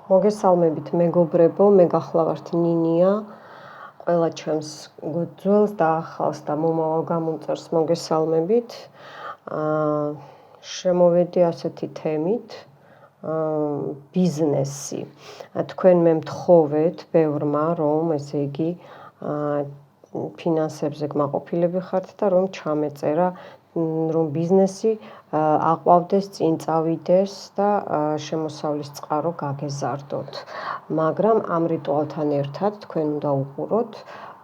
მოგესალმებით მეგობრებო, მე გახლავართ ნინია. ყველა ჩემს გვძველს და ახალს და მომავალ გამომწერს მოგესალმებით. შემოვედი ასეთი თემით, ბიზნესი. თქვენ მე მთხოვეთ ბევრმა, რომ ესე იგი ფინანსებზე კმაყოფილები ხართ და რომ ჩამეწერა რომ ბიზნესი აყვავდეს, წინ წავიდეს და შემოსავლის წყარო გაგეზარდოთ. მაგრამ ამ რიტუალთან ერთად თქვენ უნდა უყუროთ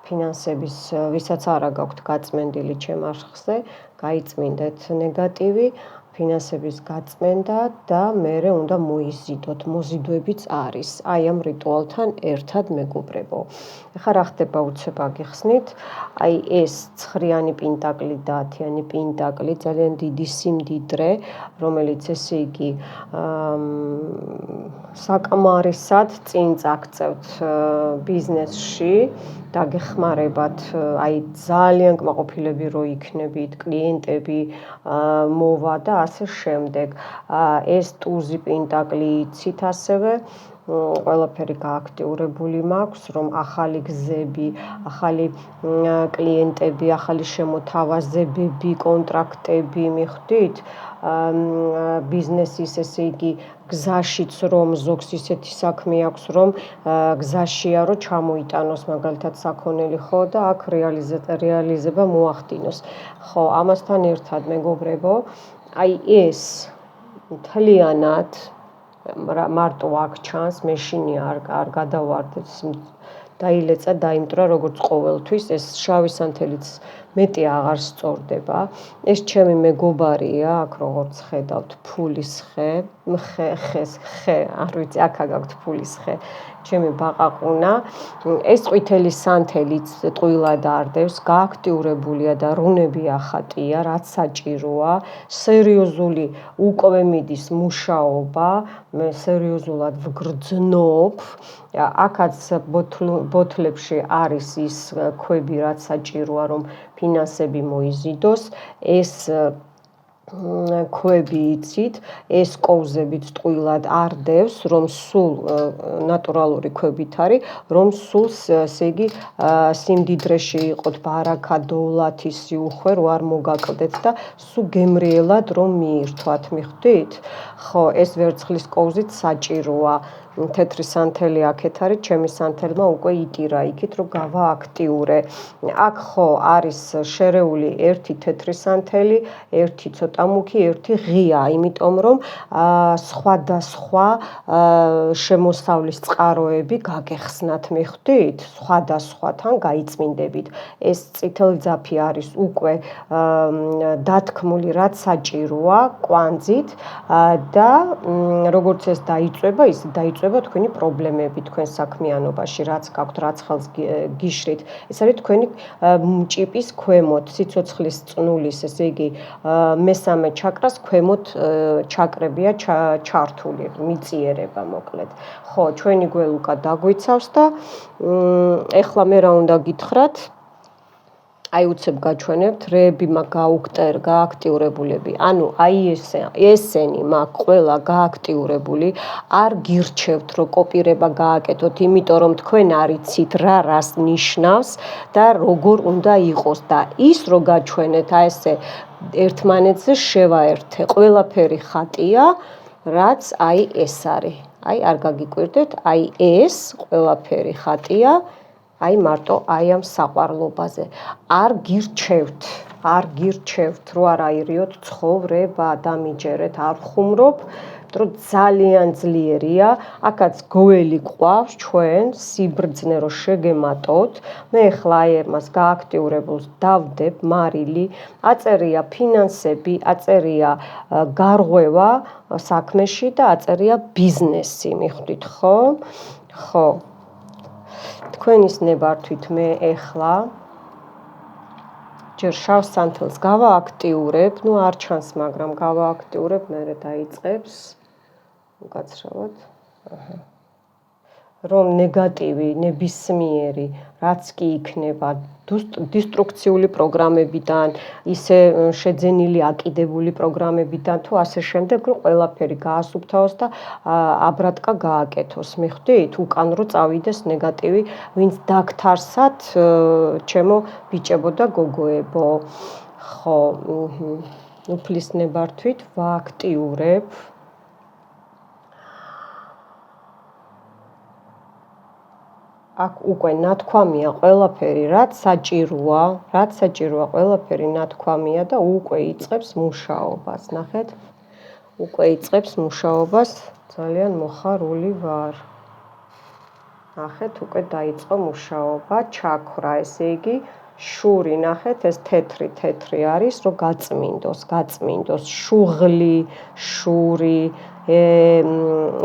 ფინანსების, ვისაც არა გაქვთ გაწმენდილი ჩემ არხზე, გაიწმინდეთ ნეგატივი, ფინანსების გაწმენდა და მერე უნდა მოიზიდოთ, მოზიდვებიც არის. აი ამ რიტუალთან ერთად მეგობრებო. ახლა რა ხდება უცებ აგიხსნით, აი ეს 9-იანი პენტაკლი და 10-იანი პენტაკლი ძალიან დიდი სიმდიდრე, რომელიც ესე იგი საკმარისად წინ წაგწევთ ბიზნესში, დაგეხმარებათ, აი ძალიან კმაყოფილები რო იქნებით, კლიენტები მოვა და ასე შემდეგ. ეს ტუზი პენტაკლი იცით ასევე ყველაფერი გააქტიურებული მაქვს, რომ ახალი გზები, ახალი კლიენტები, ახალი შემოთავაზებები, კონტრაქტები მიხვდით, ბიზნესის ესე იგი გზაშიც რომ ზოგს ისეთი საქმე აქვს, რომ გზაშია რომ ჩამოიტანოს მაგალითად საქონელი ხო და აქ რეალიზება მოახდინოს. ხო, ამასთან ერთად მეგობრებო, აი ეს მთლიანად მარტო აქ ჩანს, მეშინი არ გადავარდეთ, დაილეცა, დაიმტრა როგორც ყოველთვის, ეს შავი სანთელიც მეტი აღარ სწორდება. ეს ჩემი მეგობარია, აქ როგორც ხედავთ, ფულის ხე, არ ვიცი, აქ გაქვთ ფულის ხე, ჩემი ბაყაყუნა. ეს ყვითელი სანთელიც ტყუილად არდევს, გააქტიურებულია და რუნები ახატია, რაც საჭიროა, სერიოზული უკვე მიდის მუშაობა, მე სერიოზულად ვგრძნობ. აქაც ბოთლებში არის ის ქვები, რაც საჭიროა, რომ ფინანსები მოიზიდოს. ეს ქვები იცით, ეს კოვზებიც ტყუილად არდევს, რომ სულ ნატურალური ქვებით არის, რომ სულ ესე იგი სიმდიდრეში იყოთ, ბარაქა, დოვლათი, სიუხვე რო არ მოგაკლდეთ და სულ გემრიელად რომ მიირთვათ, მიხვდით? ხო, ეს ვერცხლის კოვზიც საჭიროა. თეთრი სანთელი აქეთ არის, ჩემი სანთელმა უკვე იტირა იქით, რომ გავააქტიურე. აქ ხო არის შერეული ერთი თეთრი სანთელი, ერთი ცოტა მუქი, ერთი ღია, იმიტომ რომ სხვადასხვა შემოსავლის წყაროები გაგეხსნათ, მიხვდით? სხვადასხვათან გაიწმინდებით. ეს წითელი ძაფი არის უკვე დათქმული, რაც საჭიროა კვანძით და როგორც ეს დაიწვება, ის დაიწვება თქვენი პრობლემები თქვენ საქმიანობაში, რაც გაქვთ, რაც ხელს გიშრით. ეს არის თქვენი ჭიპის ქვემოთ, სიცოცხლის წნულის, ესე იგი მესამე ჩაკრას ქვემოთ ჩაკრებია ჩართული, მიწიერება მოკლედ. ხო, ჩვენი გველუკა დაგვიცავს და ეხლა მე რა უნდა გითხრათ? აი უცებ გაჩვენებთ, რეები გააქტიურებულები. ანუ აი ესენი მაქვს ყველა გააქტიურებული, არ გირჩევთ, რომ კოპირება გააკეთოთ, იმიტომ რომ თქვენ არიცით რა რას ნიშნავს და როგორ უნდა იყოს და ის რო გაჩვენეთ, აი ესე ერთმანეთზე შევაერთე, ყველაფერი ხატია, რაც აი ეს არის. აი არ გაგიკვირდეთ, აი ეს ყველაფერი ხატია. აი მარტო აი ამ საყვარლობაზე. არ გირჩევთ, რო არ აირიოთ ცხოვრება, დამიჯერეთ, არ ხუმრობ, რომ ძალიან ძლიერია, აქაც გოელი ყავს ჩვენ, სიბრძნე რო შეგემატოთ. მე ახლა აი ამას გააქტიურებულს დავდებ მარილი, აწერია ფინანსები, აწერია გარღვევა საქმეში და აწერია ბიზნესი, მიხვდით ხო? ხო. თქვენის ნებართვით მე ახლა ჯერ შავ სანთელს გავააქტიურებ, ნუ არ ჩანს, მაგრამ გავააქტიურებ, მერე დაიწყებს. უკაცრავად. რომ ნეგატივი, ნებისმიერი, რაც კი იქნება დისტრუქციული პროგრამებიდან, ისე შეძენილი აკიდებული პროგრამებიდან თუ ასე შემდეგ, რომ ყველაფერი გაასუფთავოს და აბრატკა გააკეთოს. მიხვდით? უკან რო წავიდეს ნეგატივი, ვინც დაგთარსათ, ჩემო ბიჭებო და გოგოებო. ხო, უფლის ნებართვით ვააქტიურებ აქ უკვე ნათქვამია ყველაფერი, რაც საჭიროა, ყველაფერი ნათქვამია და უკვე იწყებს მუშაობას. ნახეთ? უკვე იწყებს მუშაობას, ძალიან მოხარული ვარ. ნახეთ, უკვე დაიწყო მუშაობა, ჩაქვრა, ესე იგი, შური, ნახეთ, ეს თეთრი არის, რომ გაწმინდოს, შუღლი, შური,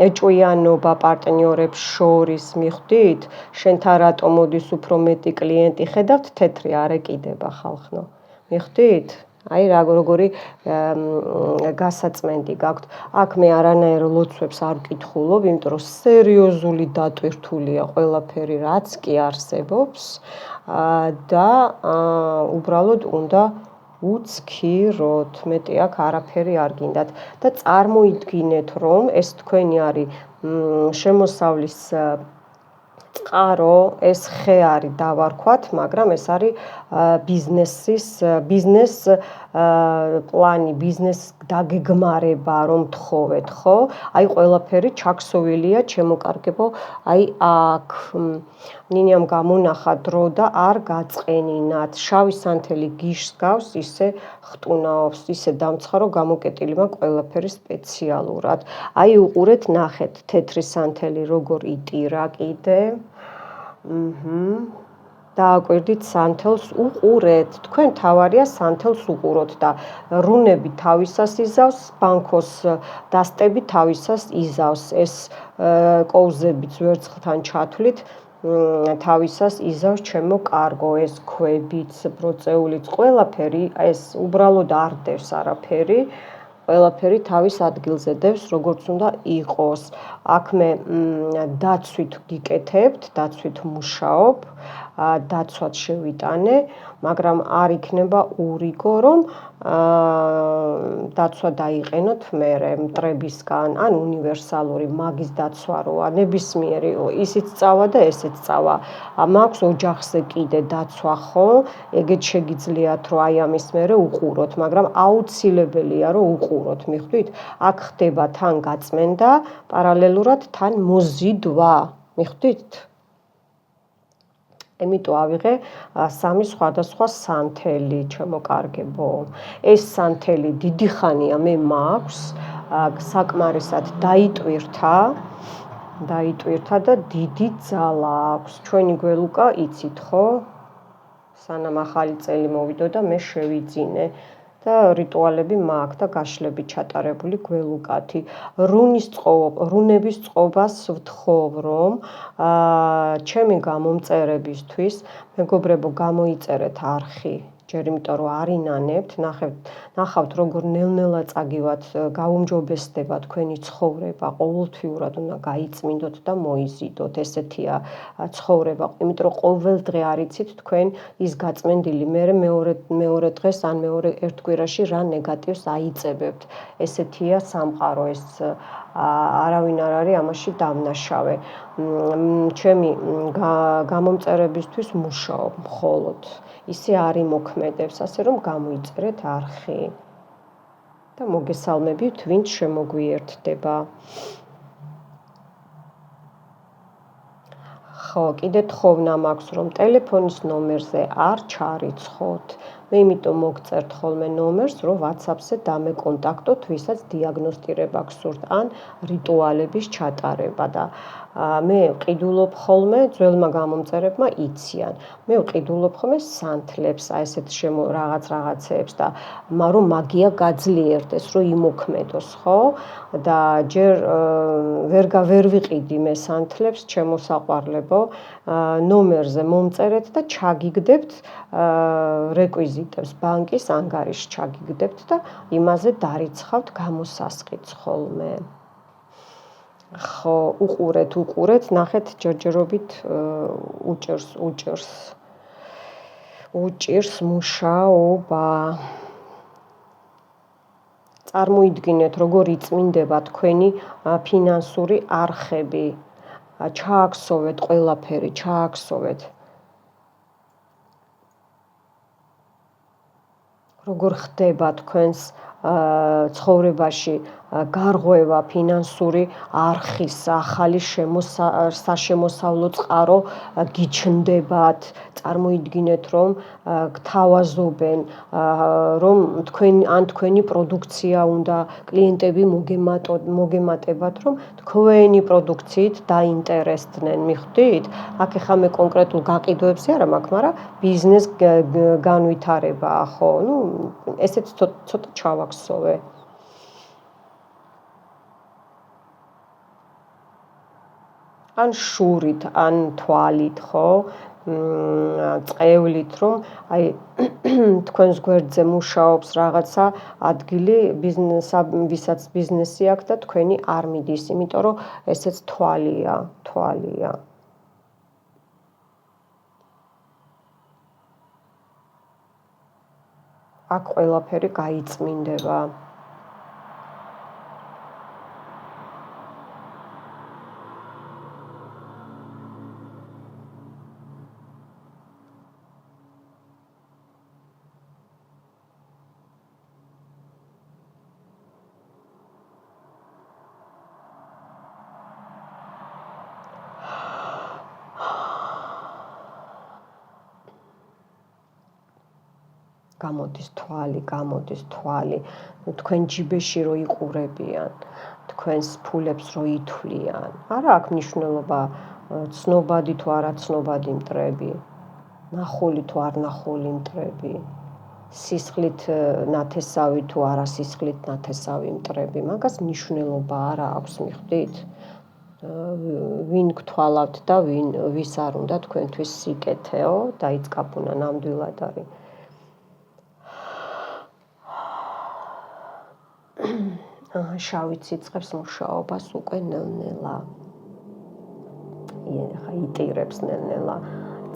ეჭვიანობა პარტნიორებს შორის, მიხვდით? შენთან რატო მოდის უფრო მეტი კლიენტი, ხედავთ, თეთრი არ ეკიდება ხალხო. მიხვდით? აი როგორი გასაწმენდი გაქვთ. აქ მე არანაირ ლოცვებს არ ვკითხულობ, იმიტომ რომ სერიოზული დატვირთულია ყველაფერი, რაც კი არსებობს და უბრალოდ უნდა უცქიროთ, მეტი აქ არაფერი არ გინდათ და წარმოიდგინეთ, რომ ეს თქვენი არის შემოსავლის წყარო, ეს ხე არის დავარქვათ, მაგრამ ეს არის ბიზნეს პლანი, ბიზნეს დაგეგმარება, რომ თხოვეთ, ხო? აი ყველაფერი ჩაქსოვილია, ჩემოკარგებო, აი აქ ნინიამ გამონახა დრო და არ გაწყენინათ. შავი სანთელი გიშგავს, ისე ხტუნაობს, ისე დამცხა, რომ გამოკეტილი მაქვს ყველაფერი სპეციალურად. აი უყურეთ, ნახეთ, თეთრი სანთელი როგორ იტირა კიდე. დააკვირდით სანთელს, უყურეთ, თქვენ თავარია სანთელს უყუროთ და რუნები თავისას იზავს, ბანქოს დასტები თავისას იზავს, ეს კოუზებიც ვერცხლთან ჩათვლით, თავისას იზავს ჩემო კარგო, ეს ქვებიც, ბროწეულიც, ყველაფერი, ეს უბრალოდ არ დევს არაფერი. ყველაფერი თავის ადგილზე დევს, როგორც უნდა იყოს. აქ მე დაცვით გიკეთებთ, დაცვით მუშაობ, დაცვად შევიტანე, მაგრამ არ იქნება ურიგო, რომ დაცვა დაიყენოთ მერე მტრებისგან, ან უნივერსალური მაგის დაცვა როა, ნებისმიერი, ისიც წავა და ესეც წავა. მაქვს ოჯახზე კიდე დაცვა, ხო? ეგეც შეგიძლიათ, რომ აი ამის მერე უყუროთ, მაგრამ აუცილებელია, რომ უყუროთ, მიხვდით? აქ ხდება თან გაწმენდა, პარალელურად თან მოზიდვა, მიხვდით? ემიტო ავიღე სამი სხვადასხვა სანთელი, ჩემოკარგებო. ეს სანთელი დიდი ხანია მე მაქვს, საკმარისად დაიტვირთა და დიდი ძალა აქვს. ჩვენი გველუკა იცით, ხო? სანამ ახალი წელი მოვიდოდა, მე შევიძინე და რიტუალები მაქვს და გაშლები ჩატარებული გველუკათი. რუნების წყობას ვთხოვ, რომ ჩემი გამომწერებისთვის, მეგობრებო, გამოიწერეთ არხი, ჯერ იმიტომ რომ არ ინანებთ, ნახავთ როგორ ნელ-ნელა წაგივათ, გაუმჯობესდება თქვენი ცხოვრება, ყოველთვიურად უნდა გაიწმინდოთ და მოიზიდოთ, ესეთია ცხოვრება, იმიტომ რომ ყოველ დღე არ იცით თქვენ ის გაწმენდილი, მერე მეორე დღეს ან მეორე ერთ კვირაში რა ნეგატივს აიწებებთ. ესეთია სამყარო, ეს არავინ არ არის ამაში დამნაშავე. ჩემი გამომწერებისთვის მუშაობ მხოლოდ. ისე არ იმოქმედებს, ასე რომ გამოიწერეთ არხი და მოგესალმებით, ვინც შემოგვიერთდება. ხო, კიდე თხოვნა მაქვს, რომ ტელეფონის ნომერზე არ ჩარიცხოთ. მე იმიტომ მოგწერთ ხოლმე ნომერს, რომ WhatsApp-ზე დამეკონტაქტოთ, ვისაც დიაგნოსტირება გსურთ, ან რიტუალების ჩატარება და მე ვყიდულობ ხოლმე, ძველმა გამომწერებმა იციან. მე ვყიდულობ ხოლმე სანთლებს, აი ესეთ რაღაცეებს და რომ მაგია გაძლიერდეს, რომ იმოქმედოს, ხო? და ჯერ ვერ ვიყიდი მე სანთლებს, ჩემო საყვარლებო, ნომერზე მომწერეთ და ჩაგიგდებთ რეკვიზიტებს, ბანკის ანგარიშს ჩაგიგდებთ და იმაზე დარიცხავთ გამოსასყიდს ხოლმე. ხო, უყურეთ, ნახეთ ჯერჯერობით უჭირს მუშაობა. წარმოიდგინეთ, როგორ იწმინდება თქვენი ფინანსური არხები. ჩააქსოვეთ ყველაფერი, ჩააქსოვეთ. როგორ ხდება თქვენს ცხოვრებაში გარღვევა ფინანსური არხის ახალი საშემოსავლო წყარო გიჩნდებათ, წარმოიდგინეთ, რომ გთავაზობენ, რომ თქვენი პროდუქცია უნდა კლიენტები მოგემატებათ, რომ თქვენი პროდუქციით დაინტერესდნენ, მიხვდით? აქ ეხლა მე კონკრეტულ გაყიდვებზე არა მაქვს, მაგრამ ბიზნეს განვითარებაა, ხო? ესეც ცოტა ჩავაქსოვე. ან შურით, ან თვალით, ხო? წევლით, რომ აი თქვენს გვერდზე მუშაობს რაღაცა ადგილი, ვისაც ბიზნესი აქვს და თქვენი არ მიდის, იმიტომ რომ ესეც თვალია. აქ ყველაფერი გაიწმინდება. გამოდის თვალი, თქვენ ჯიბეში რო იყურებიან, თქვენს ფულებს რო ითვლიან. არა აქვს მნიშვნელობა ცნობადი თუ არა ცნობადი მტრები, ნახული თუ არ ნახული მტრები, სისხლით ნათესავი თუ არა სისხლით ნათესავი მტრები, მაგას მნიშვნელობა არა აქვს, მიხვდით? ვინ გთვალავთ და ვის არ უნდა თქვენთვის სიკეთეო, დაიწყაფუნა ნამდვილად არის. შავი ციცხებს მუშაობას უკვე ნელ-ნელა. ხა იტირებს ნელ-ნელა.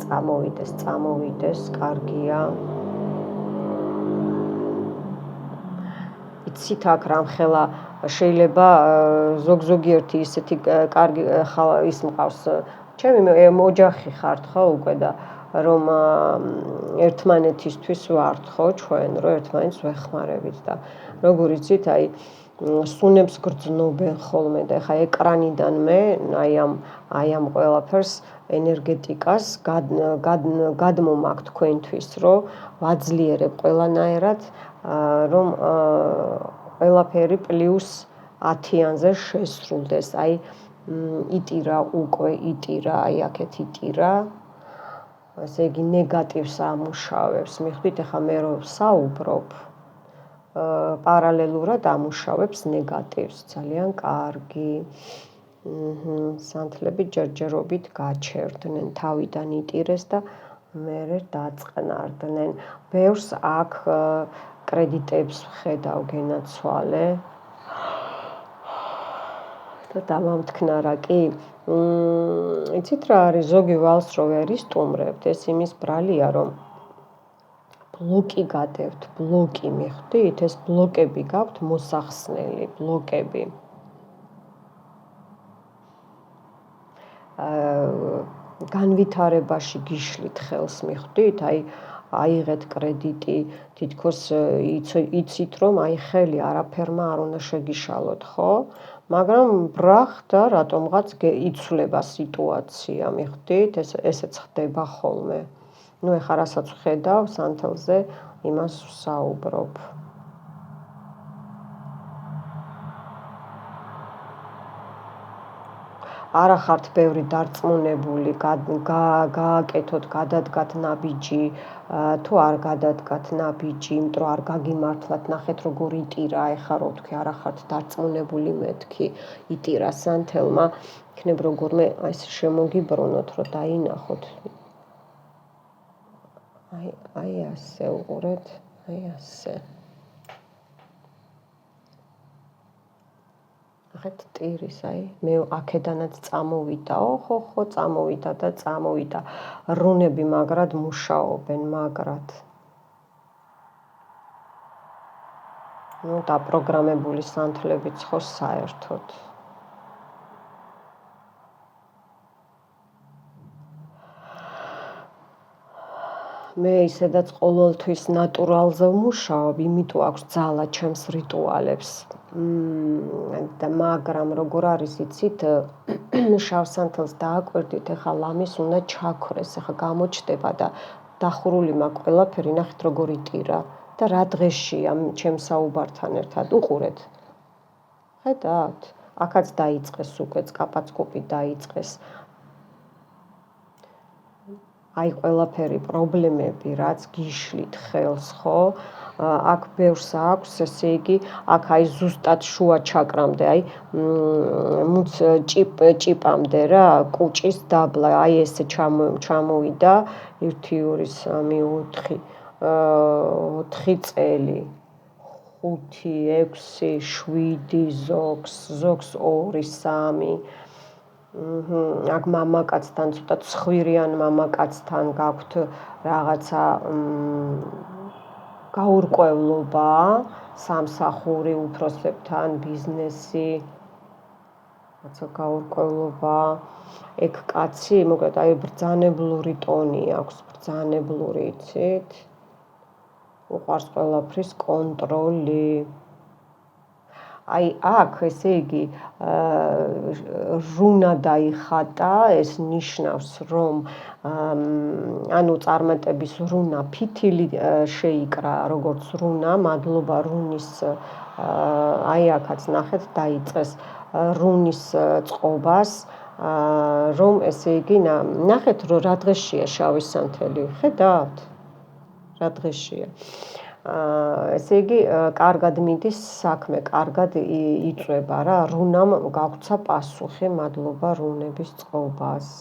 წამოვიდეს, კარგია. იცით აქ რამხელა შეიძლება ზოგიერთი ისეთი კარგი ის მყავს. ჩემი ოჯახი ხართ ხო უკვე და რომ ერთმანეთისთვის ვართ ხო ჩვენ, რომ ერთმანეთს ვეხმარებით და როგორ იცით, აი სუნებს გრძნობენ ხოლმე და ხა ეკრანიდან მე აი ამ ყველაფერს ენერგეტიკას გადმომაქვს თქვენთვის, რომ ვაძლიერებ ყველანაირად, რომ ყველაფერი პლუს 10-ზე შესრულდეს. აი იტირა, აი აქეთ იტირა. ესე იგი ნეგატივს ამუშავებს. მიხვდით, ახლა მე რო საუბრობ, პარალელურად ამუშავებს ნეგატივს. ძალიან კარგი. სანთლები ჯერჯერობით გაჩერდნენ, თავიდან იტირეს და მერე დაწყნარდნენ. ბევრს აქ კრედიტებს ვხედავ გენაცვალე. და დამამთქნა რა კი. იცით რა არის, ზოგი ვალს რო ვერ ისტუმრებთ, ეს იმის ბრალია, რომ ბლოკი გადევთ, ბლოკი მიხვდით, ეს ბლოკები გაქვთ მოსახსნელი, ბლოკები. განვითარებაში გიშლით ხელს, მიხვდით, აი აიღეთ კრედიტი, თითქოს იცით, რომ აი ხელი არაფერმა არ უნდა შეგიშალოთ, ხო? მაგრამ ბრახ და რატომღაც იცვლება სიტუაცია, მიხვდით, ესეც ხდება ხოლმე. ეხლა რასაც ვხედავ სანთელზე, იმას ვსაუბრობ. არა ხართ ბევრი დარწმუნებული, გააკეთოთ, გადადგათ ნაბიჯი, თუ არ გადადგათ ნაბიჯი, იმიტომ არ გაგიმართლათ, ნახეთ როგორ იტირა, ეხლა რო თქვი, არა ხართ დარწმუნებული, მეთქი, იტირა სანთელმა, იქნებ როგორმე ეს შემოგიბრუნოთ, რომ დაინახოთ. აი ასე უყურეთ, აი ასე. ნახეთ ტირის, აი, მე აქედანაც წამოვიდა, ხო, წამოვიდა და წამოვიდა. რუნები მაგრად მუშაობენ, მაგრად. ნუ დაპროგრამებული სანთლებიც ხო საერთოდ. მე ისედაც ყოველთვის ნატურალზე ვმუშაობ, იმიტომ აქვს ძალა ჩემს რიტუალებს. და მაგრამ როგორ არის იცით, შავსანთელს დააკვირდით, ეხლა ლამის უნდა ჩაქრეს, ეხლა გამოჩდება და დახურული მაქვს ყველაფერი, ნახეთ როგორ იტირა და რა დღეშია ჩემ საუბართან ერთად უყურეთ. ხედავთ? აქაც დაიწყეს უკვე კაპაცკუპი დაიწყეს. აი ყველაფერი პრობლემები, რაც გიშლით ხელს, ხო? აქ ბევრს აქვს, ესე იგი, აქ აი ზუსტად შუა ჩაკრამდე, აი მუც ჭიპამდე რა, კუჭის დაბლა, აი ესე ჩამოვიდა 1 2 3 4 4 წელი. 5 6 7 ზოგს 2 3 აქ მამაკაცთან ცოტა ცხვირიან მამაკაცთან გაქვთ რაღაცა გაურკვევლობა, სამსახური უფროსებთან, ბიზნესი, რაცა გაურკვევლობა, ეგ კაცი, მოკლედ აი ბრძანებლური ტონი აქვს, ბრძანებლური, იცით? უყვარს ყველაფრის კონტროლი. აი აქ ესე იგი რუნა დაიხატა, ეს ნიშნავს რომ ანუ წარმატების რუნა ფითილი შეიკრა როგორც რუნა, მადლობა რუნის აი აქაც ნახეთ დაიწყეს რუნის წყობას, რომ ესე იგი ნახეთ რომ რა დღეშია შავი სანთელი, ხედავთ? რა დღეშია. ესე იგი, კარგად მიდის საქმე, კარგად იწვება რა, რუნამ გაგვცა პასუხი, მადლობა რუნების წყობას.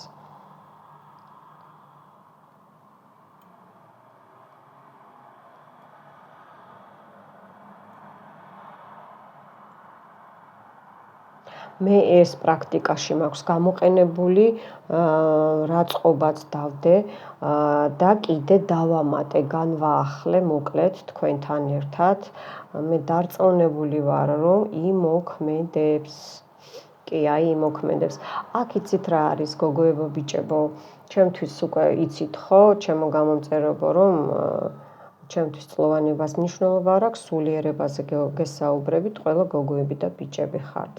მე ეს პრაქტიკაში მაქვს გამოყენებული, რა წყობაც დავდე და კიდე დავამატე, განვაახლე მოკლედ თქვენთან ერთად. მე დარწმუნებული ვარ, რომ იმოქმედებს. კი, აი იმოქმედებს. აქ იცით რა არის, გოგოებო, ბიჭებო, ჩემთვის უკვე იცით ხო, ჩემო გამომწერებო, რომ ჩემთვის წლოვანებას მნიშვნელობა არ აქვს, სულიერებაზე გესაუბრებით, ყველა გოგოები და ბიჭები ხართ.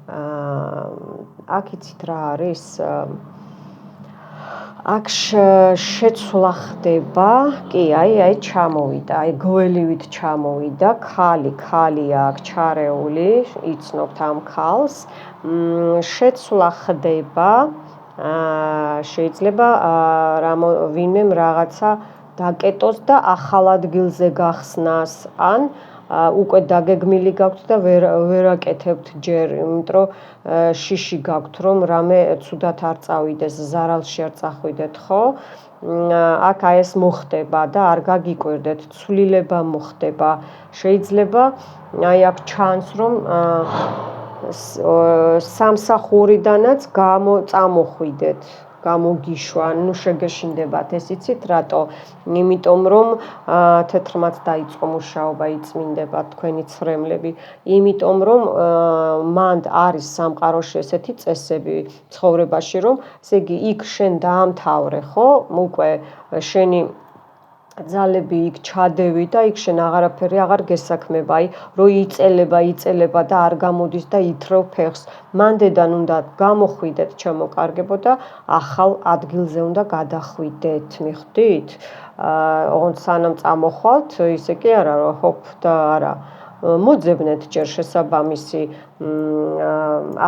აქ იცით რა არის, აქ შეცვლა ხდება, კი, აი ჩამოვიდა, აი გველივით ჩამოვიდა, ქალია აქ ჩარეული, იცნობთ ამ ქალს, შეცვლა ხდება, შეიძლება ვინმემ რაღაცა დაკეტოს და ახალ ადგილზე გახსნას, ან უკვე დაგეგმილი გაქვთ და ვერ აკეთებთ ჯერ, იმიტომ რომ შიში გაქვთ, რომ რამე ცუდად არ წავიდეს, ზარალში არ წახვიდეთ, ხო? აქ აი ეს მოხდება და არ გაგიკვირდეთ, ცვლილება მოხდება. შეიძლება აი აქ ჩანს, რომ სამსახურიდანაც წამოხვიდეთ. გამოგიშვა, ნუ შეგეშინდებათ, ეს იცით რატო? იმიტომ რომ თეთრმაც დაიწყო მუშაობა, იწმინდება თქვენი ცრემლები, იმიტომ რომ მანდ არის სამყაროში ესეთი წესები ცხოვრებაში, რომ ესე იგი იქ შენ დაამთავრე, ხო? უკვე შენი ძალები იქ ჩადევი და იქ შენ აღარაფერი აღარ გესაქმება, აი რო იწელება და არ გამოდის და ითრევ ფეხს. მანდედან უნდა გამოხვიდეთ, ჩემო კარგებო და ახალ ადგილზე უნდა გადახვიდეთ, მიხვდით? ოღონდ სანამ წამოხვალთ, ისე კი არა რომ ჰოპ და არა. მოძებნეთ ჯერ შესაბამისი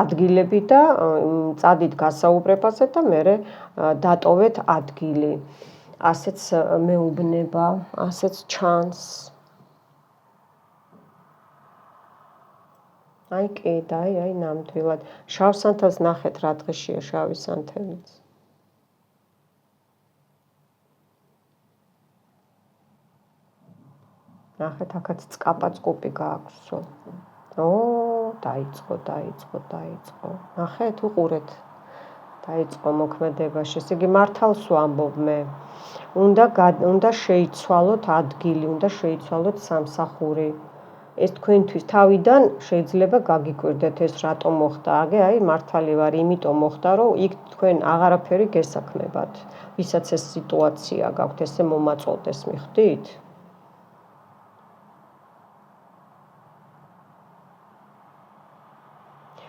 ადგილები და წადით გასაუბრებაზე და მერე დატოვეთ ადგილი. ასეც მეუბნება, ასეც ჩანს. აი კი და აი ნამდვილად. შავ სანთელს ნახეთ რა დღეშია შავი სანთელიც. ნახეთ, აქაც კაპაცკუპი გააქვსო. დაიწყო. ნახეთ, უყურეთ. დაიწყო მოქმედებაში. ესე იგი მართალს ვამბობ მე. უნდა შეიცვალოთ ადგილი, უნდა შეიცვალოთ სამსახური. ეს თქვენთვის თავიდან შეიძლება გაგიკვირდეთ ეს რატომ მოხდა. აი მართალი ვარ, იმიტომ მოხდა, რომ იქ თქვენ აღარაფერი გესაქმებათ. ვისაც ეს სიტუაცია გაქვთ, ესე მომაწოდდეს, მიხვდით?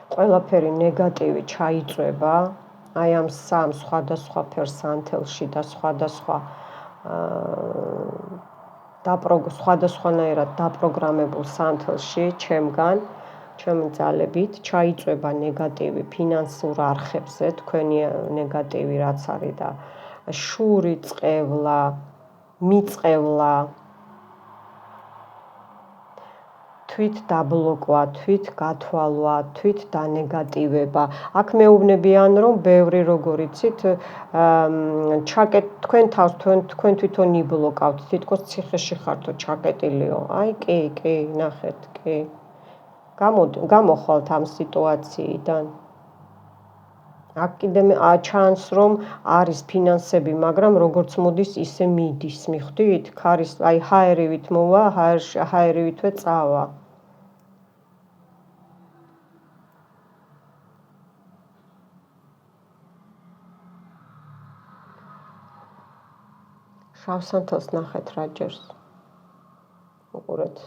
ყველაფერი ნეგატივი ჩაიწვება, აი ამ სამ სხვადასხვა ფერსანთელში და სხვადასხვანაირად დაპროგრამებულ სანთელში ჩემგან, ჩემი ძალებით ჩაიწვება ნეგატივი ფინანსურ არხებზე, თქვენი ნეგატივი რაც არის და შური წყევლა, მიწევლა, თვით დაბლოკვა, თვით გათვალვა, თვით დანეგატივება. აქ მეუბნებიან, რომ ბევრი როგორ იცით, თქვენ თავს თქვენ თვითონ იბლოკავთ, თითქოს ციხეში ხართო ჩაკეტილიო. აი კი, ნახეთ, კი. გამოხვალთ ამ სიტუაციიდან. აქ კიდე ჩანს, რომ არის ფინანსები, მაგრამ როგორც მოდის, ისე მიდის, მიხვდით? ქარის, აი ჰაერივით მოვა, ჰაერივითვე წავა. შავ სანთელს ნახეთ რა ჯერს. უყურეთ.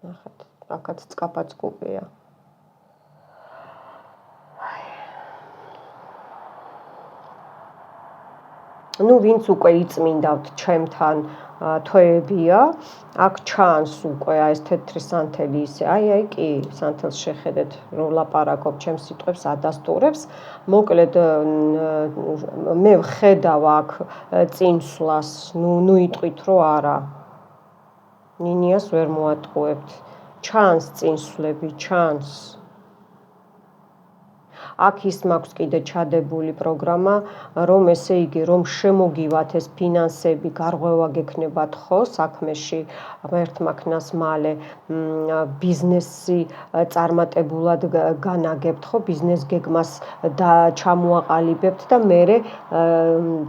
ნახეთ, აქაც წკაპაწკუპია. ვინც უკვე იწმინდავთ ჩემთან თვეებია, აქ ჩანს უკვე ეს თეთრი სანთელი ისე, აი კი, სანთელს შეხედეთ, რომ ლაპარაკობ ჩემს სიტყვებს ადასტურებს. მოკლედ მე ვხედავ აქ წინსვლას, ნუ იტყვით, რომ არა. ნინიას ვერ მოატყუებთ. ჩანს წინსვლები, ჩანს. აქ ის მაქვს კიდე ჩადებული პროგრამა, რომ ესე იგი, რომ შემოგივათ ეს ფინანსები, გარღვევა გექნებათ ხო საქმეში, ღმერთმაქნას მალე ბიზნესი წარმატებულად განაგებთ ხო, ბიზნეს გეგმას ჩამოაყალიბებთ და მერე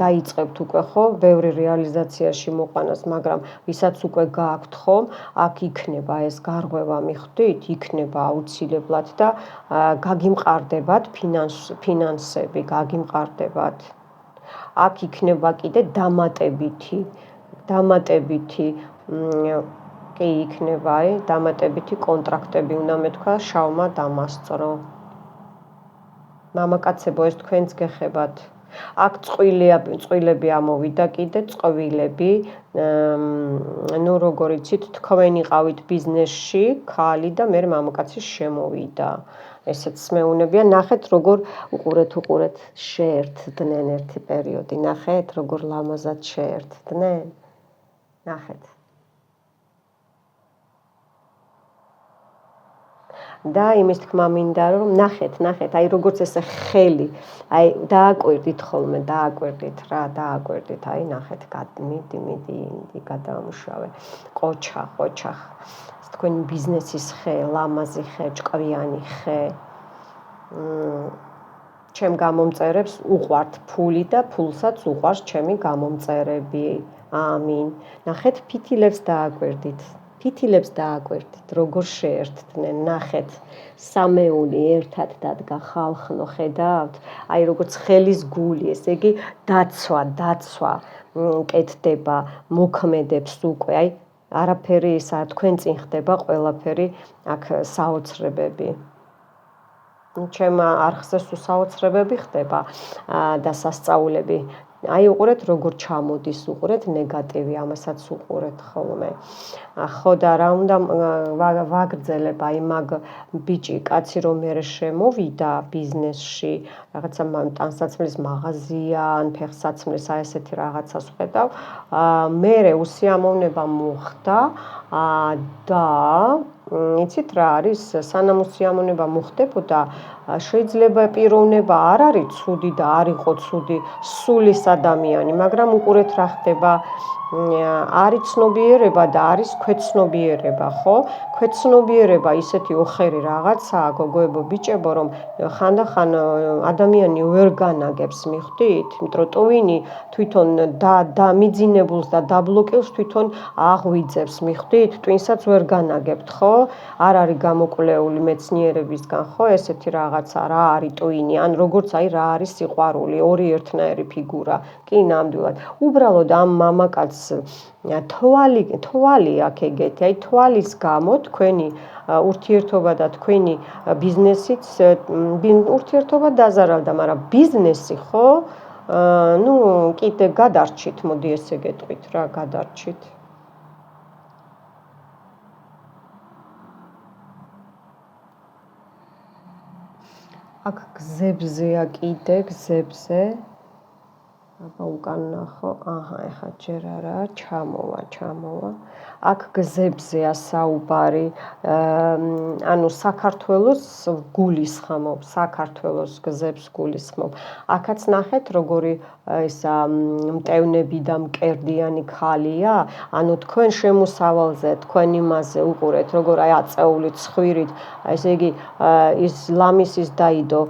დაიწყებთ უკვე ხო, ბევრი რეალიზაციაში მოყვანას, მაგრამ ვისაც უკვე გააქვთ ხომ, აქ იქნება ეს გარღვევა, მიხვდით? იქნება აუცილებლად და გაგიმყარდებათ ფინანსები გაგიმყარდებათ. აქ იქნება კიდე დამატებითი კი იქნება, დამატებითი კონტრაქტები უნდა მეთქვა შავმა დამასწრო. მამაკაცებო, ეს თქვენც გეხებათ. აქ წყვილები ამოვიდა კიდე, წყვილები, ნუ როგორ იცით, თქვენ იყავით ბიზნესში, ქალი და მე მამაკაცი შემოვიდა. ესეც მეუნებია, ნახეთ როგორ უყურეთ, შეერთდნენ ერთი პერიოდი, ნახეთ როგორ ლამაზად შეერთდნენ, ნახეთ. და იმის თქმა მინდა, რომ ნახეთ, აი როგორც ესე ხელი, აი დააკვირდით ხოლმე, დააკვირდით, აი ნახეთ, მიდი, გადაამუშავე, ყოჩა. თქვენი ბიზნესის ხე, ლამაზი ხე, ჭკვიანი ხე. ჩემ გამომწერებს უყვართ ფული და ფულსაც უყვარს ჩემი გამომწერები. ამინ. ნახეთ, ფითილებს დააკვირდით, როგორ შეერთდნენ, ნახეთ, სამეული ერთად დადგა ხალხნო, ხედავთ? აი როგორც ხელის გული, ესე იგი დაცვა კეთდება, მოქმედებს უკვე, აი არაფერი ისა თქვენ წინ ხდება ყველაფერი აქ საოცრებები. ჩემ არხზე სულ საოცრებები ხდება და სასწაულები. აი უყურეთ როგორ ჩამოდის, უყურეთ ნეგატივი, ამასაც უყურეთ ხოლმე. ხო და რა უნდა ვაგრძელებ, აი მაგ ბიჭი, კაცი რომ მერე შემოვიდა ბიზნესში, რაღაცა ტანსაცმლის მაღაზია, ან ფეხსაცმლის, აი ესეთი რაღაცას ვხედავ, მერე უსიამოვნება მოხდა და იცით რა არის, სანამ უსიამოვნება მოხდებოდა, შეიძლება პიროვნება არ არის ცუდი და არ იყო ცუდი სულის ადამიანი, მაგრამ უყურეთ რა ხდება. არის ცნობიერება და არის ქვეცნობიერება, ხო? ქვეცნობიერება ისეთი ოხერი რაღაცაა, გოგოებო, ბიჭებო, რომ ხანდახან ადამიანი ვერ განაგებს, მიხვდით? იმიტომ რომ ტვინი თვითონ მიძინებულს და დაბლოკილს თვითონ აღვიძებს, მიხვდით? ტვინსაც ვერ განაგებთ, ხო? არ არის გამოკვლეული მეცნიერებისგან, ხო? ესეთი რაღაცა რა არის ტვინი, ან როგორც რა არის სიყვარული, ორი ერთნაირი ფიგურა. კი, ნამდვილად. უბრალოდ ამ მამაკაცს თვალი აქვს ეგეთი, თვალის გამო თქვენი ურთიერთობა და თქვენი ბიზნესიც ურთიერთობა დაზარალდა, მაგრამ ბიზნესი ხო? კიდე გადარჩით, მოდი ესე გეტყვით რა, გადარჩით. აქ გზებზეა კიდე, გზებზე. აბა უკან ნახო, ეხა ჯერ არა, ჩამოვა. აქ გზებზეა საუბარი, ანუ საქართველოს გულისხმობ, საქართველოს გზებს გულისხმობ. აქაც ნახეთ, როგორი ისა მტევნები და მკერდიანი ქალია, ანუ თქვენ შემოსავალზე, თქვენ იმაზე უყურეთ, როგორ აწეული ცხვირით, ესე იგი ის ლამისის დაიდო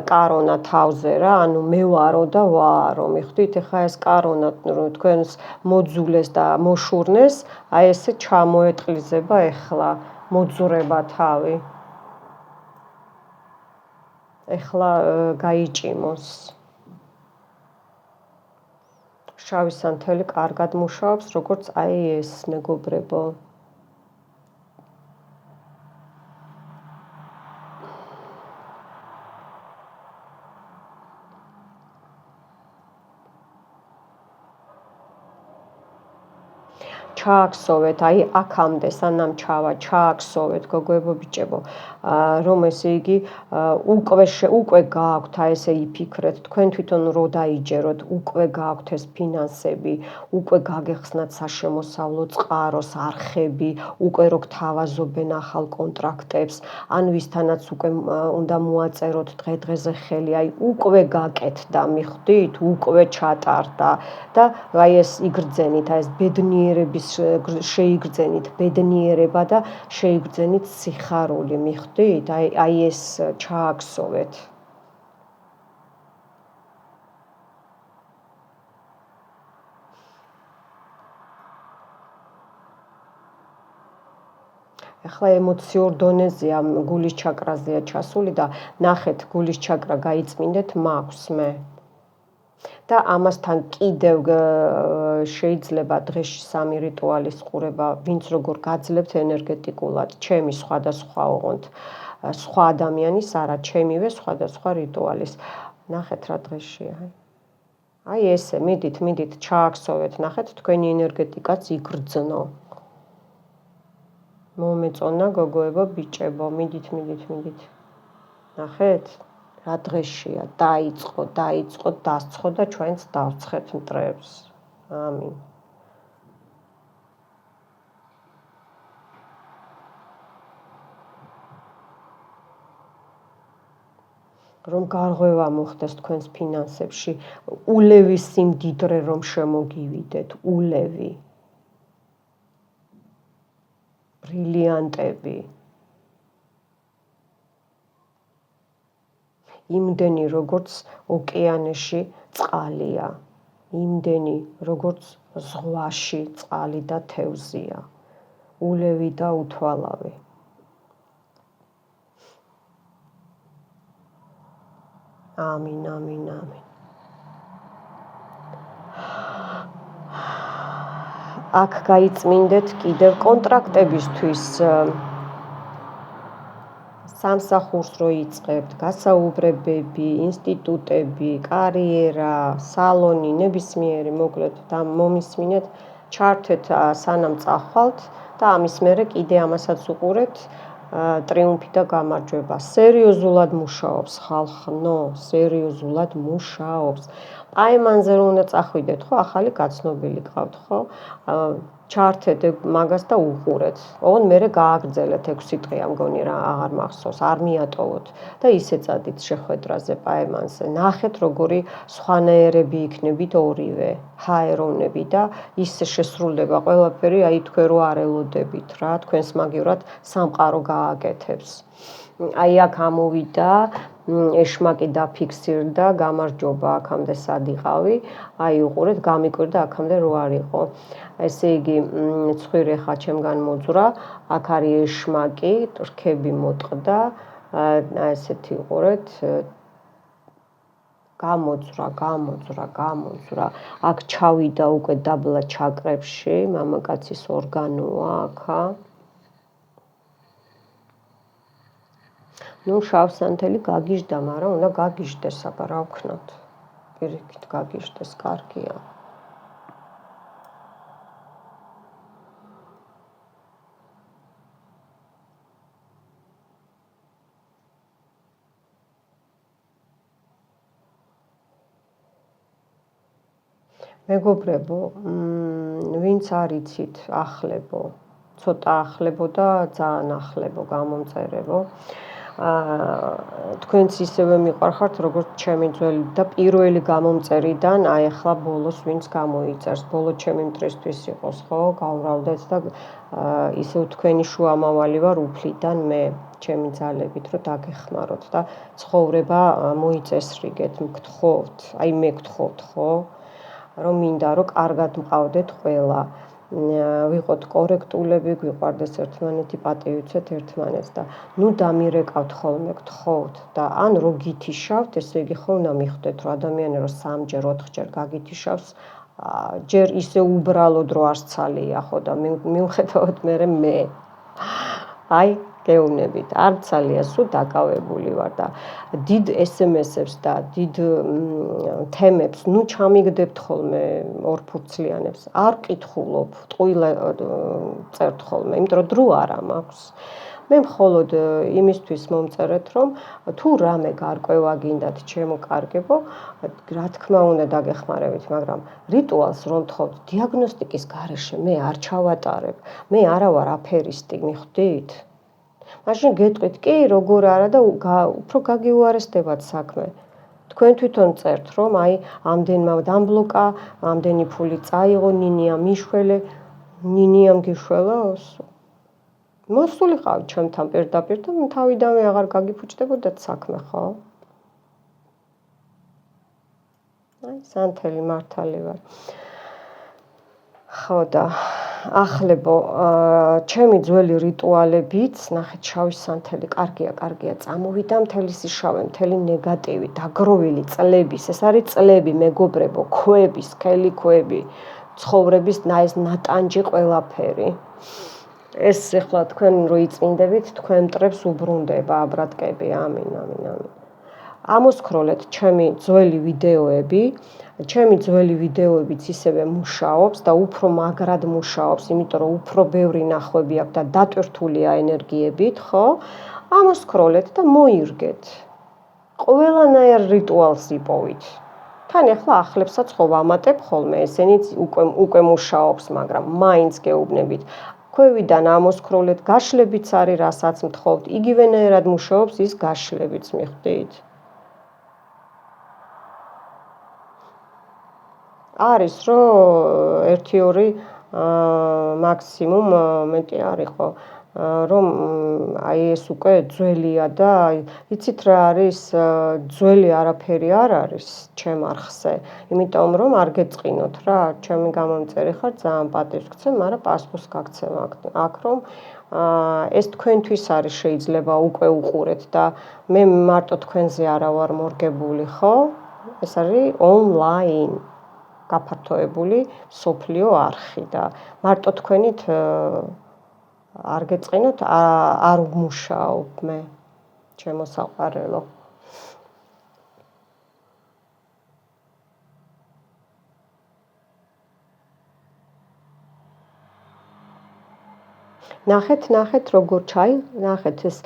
კარონა თავზე რა, ანუ მევარო და ვაარო, მიხვდით? ეხა ეს კარონა თქვენს მოძულეს და მოშურნეს, აი ესე ჩამოეტყლიზება ეხლა, მოძრება თავი. ეხლა გაიჭიმოს. შავი სანთელი კარგად მუშაობს, როგორც აი ეს, მეგობრებო. ჩააქსოვეთ, აი აქამდე სანამ ჩააქსოვეთ, გოგოებო, ბიჭებო, რომ ესე იგი უკვე გააქვთ, აი ესე იფიქრეთ, თქვენ თვითონ რო დაიჯეროთ, უკვე გააქვთ ეს ფინანსები, უკვე გაგეხსნათ საშემოსავლო წყაროს არხები, უკვე რო გთავაზობენ ახალ კონტრაქტებს, ან ვისთანაც უკვე უნდა მოაწეროთ დღე-დღეზე ხელი, აი უკვე გაკეთდა, მიხვდით? უკვე ჩატარდა და აი ეს იგრძენით, აი ეს ბედნიერების შეიგრძენით ბედნიერება და შეიგრძენით სიხარული, მიხვდით? აი ეს ჩააქსოვეთ. ახლა ემოციურ დონეზეა, გულის ჩაკრაზეა ჩასული და ნახეთ, გულის ჩაკრა გაიწმინდეთ, მაქვს მე. და ამასთან კიდევ შეიძლება დღეში 3 რიტუალის ყურება, ვინც როგორ გაძლევთ ენერგეტიკულად, ჩემი სხვადასხვა ოღონდ, სხვა ადამიანის არა, ჩემივე სხვადასხვა რიტუალის. ნახეთ რა დღეშია. აი ესე, მიდით, ჩააქსოვეთ, ნახეთ, თქვენი ენერგეტიკაც იგრძნო. მომეწონა, გოგოებო, ბიჭებო, მიდით. ნახეთ? რა დღეშია, დაიწყო, დასცხო და ჩვენც დავცხეთ მტრებს. ამინ. რომ გარღვევა მოხდეს თქვენს ფინანსებში, ულევის სიმდიდრე რომ შემოგივიდეთ, ულევი. ბრილიანტები. იმდენი როგორც ოკეანეში წყალია, იმდენი როგორც ზღვაში წყალი და თევზია, ულევი და უთვალავი. ამინ. აქ გაიწმინდეთ კიდევ კონტრაქტებისთვის. სამსახურს რო იწყებთ, გასაუბრებები, ინსტიტუტები, კარიერა, სალონი, ნებისმიერი, მოკლედ და მომისმინეთ, ჩართეთ სანამ წახვალთ და ამის მერე კიდე ამასაც უყურეთ, ტრიუმფი და გამარჯვება. სერიოზულად მუშაობს ხალხნო, სერიოზულად მუშაობს. პაემანზე რო უნდა წახვიდეთ, ხო, ახალი გაცნობილი გყავთ, ხო? ჩართეთ მაგას და უყურეთ. ოღონდ მერე გააგრძელეთ 6 დღე ამგონი რა აღარ მახსოვს, არ მიატოვოთ და ისე წადით შეხვედრაზე პაემანზე. ნახეთ როგორი სხვანაირები იქნებით ორივე ჰაერონები და ისე შესრულდება ყველაფერი, აი თქვენ რო არ ელოდებით რა, თქვენს მაგივრად სამყარო გააკეთებს. აი აქ ამოვიდა ეშმაკი დაფიქსირდა, გამარჯობა აქამდე სად იყავი, აი უყურეთ გამიკვირდა აქამდე რო არ იყო. ესე იგი ცხვირი ხა ჩემგან მოძრა, აქ არის ეშმაკი, რქები მოტყდა, ესეთი უყურეთ გამოძრა, აქ ჩავიდა უკვე დაბლა ჩაკრებში, მამაკაცის ორგანოა აქა. ნუ შავსანთელი გაგიჟდა, მაგრამ უნდა გაგიჟდეს, აბა რა ვქნათ. პირიქით გაგიჟდეს, კარგია. მეგობრებო, ვინც არიცით ახლებო, ცოტა ახლებო და ძალიან ახლებო გამომწერებო. თქვენც ისევე მიყვარხართ როგორც ჩემი ძველი და პირველი გამომწერიდან აი ახლა ბოლოს ვინც გამოიწერს. ბოლო ჩემი მტრისთვის იყოს, ხო? გავმრავლდეთ და ისევ თქვენი შუამავალი ვარ უფლიდან მე, ჩემი ძალებით რომ დაგეხმაროთ და ცხოვრება მოიწესრიგეთ, მგთხოვთ. აი მე გთხოვთ, ხო? რომ მინდა რომ კარგად მყავდეთ ყველა. ვიყოთ კორექტულები, გვიყვარდეს ერთმანეთი, პატივიცეთ ერთმანეთს და ნუ დამირეკავთ ხოლმე გთხოვთ და ან რო გითიშავთ, ესე იგი ხო უნდა მიხვდეთ რომ ადამიანი რო 3-ჯერ 4-ჯერ გაგითიშავს, ჯერ ისე უბრალოდ რო არცალია ხო და მიუხედავად მე აი გეუბნებით, არცალია სულ დაკავებული ვარ და დიდ SMS-ებს და დიდ თემებს ნუ ჩამიგდებთ ხოლმე ორფურცლიანებს. არ ვკითხულობ, ტყუილა წერთ ხოლმე, იმიტომ რომ დრო არა მაქვს. მე მხოლოდ იმისთვის მომწერეთ, რომ თუ რამე გარკვევა გინდათ ჩემო კარგებო, რა თქმა უნდა დაგეხმარებით, მაგრამ რიტუალს რომ თხოვთ დიაგნოსტიკის გარეშე მე არ ჩავატარებ. მე არა ვარ აფერისტი, მიხვდით? მაშინ გეტყვით, კი, როგორ არა და უფრო გაგიუარესდებათ საქმე. თქვენ თვითონ წერთ, რომ აი ამდენმა დამბლოკა, ამდენი ფული წაიღო, ნინიამ მიშველე, ნინიამ გიშველოს. მოსულიყავ ჩემთან პირდაპირ და თავიდანვე აღარ გაგიფუჭდებოდათ საქმე, ხო? აი, სანთელი მართალი ვარ. ხო და ახლებო, ჩემი ძველი რიტუალებიც, ნახეთ, შავი სანთელი, კარგია, წამოვიდა მთელი სიშავე, მთელი ნეგატივი, დაგროვილი წლების, ეს არის წლები, მეგობრებო, ქვები, სქელი ქვები, ცხოვრების ეს ნატანჯი ყველაფერი. ეს ახლა თქვენ რო იწმინდებით, თქვენ მტრებს უბრუნდება აბრატკები, ამინ. ამოსქროლეთ ჩემი ძველი ვიდეოები, ჩემი ძველი ვიდეოებიც ისევე მუშაობს და უფრო მაგრად მუშაობს, იმიტომ რომ უფრო ბევრი ნახვები აქვს და დატვირთულია ენერგიებით, ხო? ამოსქროლეთ და მოირგეთ. ყველანაირ რიტუალს იპოვით. თან ახლა ახლებსაც ხო ვამატებ ხოლმე, ესენიც უკვე მუშაობს, მაგრამ მაინც გეუბნებით. ქვევიდან ამოსქროლეთ, გაშლებიც არის, რასაც მთხოვთ, იგივენაირად მუშაობს ის გაშლებიც, მიხვდით? არის რომ 1-2 მაქსიმუმ მეტი არ იყო, რომ აი ეს უკვე ძველია და იცით რა არის, ძველი არაფერი არ არის ჩემ არხზე, იმიტომ რომ არ გეწყინოთ რა, ჩემი გამომწერი ხარ, ძალიან პატივს გცემ, მაგრამ პასუხს გაგცემ აქ რომ ეს თქვენთვის არის შეიძლება უკვე უყურეთ და მე მარტო თქვენზე არა ვარ მორგებული, ხო? ეს არის ონლაინ გაფართოებული სოფლიო არხი და მარტო თქვენით არ გეწყინოთ, არ ვმუშაობ მე, ჩემო საყვარელო. ნახეთ როგორ ნახეთ ეს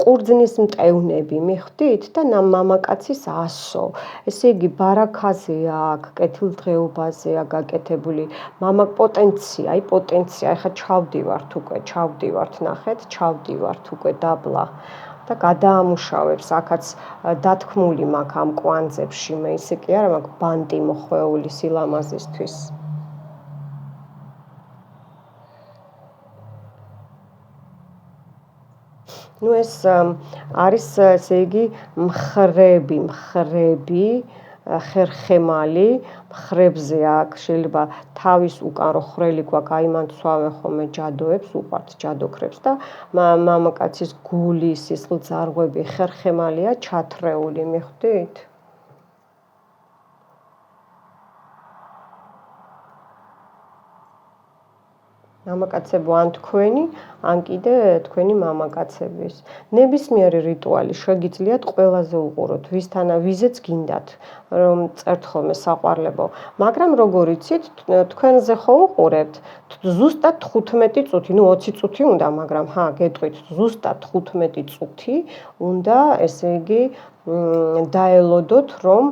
ყურძნის მტევნები მიხვდით და მამაკაცის ასო. ესე იგი ბარაქაზე აქვს, კეთილდღეობაზეა გაკეთებული. მამა პოტენცია, ეხა ჩავდივართ ნახეთ, ჩავდივართ უკვე დაბლა. და გადაამუშავებს აქაც დათქმული მაქვს ამ კვანძებში, მე ისე კი არა მაქვს ბანტი მოხვეული სილამაზისთვის. ნუ ეს არის ესე იგი მხრები ხერხემალი მხრებზე აქ შეიძლება თავის უკან რო ხრელი გვაქვს აი მან ცვავე ხოლმე ჯადოებს უყვართ ჯადოქრებს და მამაკაცის გული სისხლძარღვები ხერხემალია ჩათრეული მიხვდით მამაკაცებო ან თქვენი, ან კიდე თქვენი მამაკაცების. ნებისმიერი რიტუალი შეგიძლიათ ყველაზე უყუროთ, ვიზეც გინდათ, რომ წერთ ხოლმე საყვარლებო. მაგრამ როგორ იცით, თქვენზე ხო უყურებთ, ზუსტად 15 წუთი, 20 წუთი უნდა, მაგრამ გეტყვით, ზუსტად 15 წუთი უნდა, ესე იგი, დაელოდოთ, რომ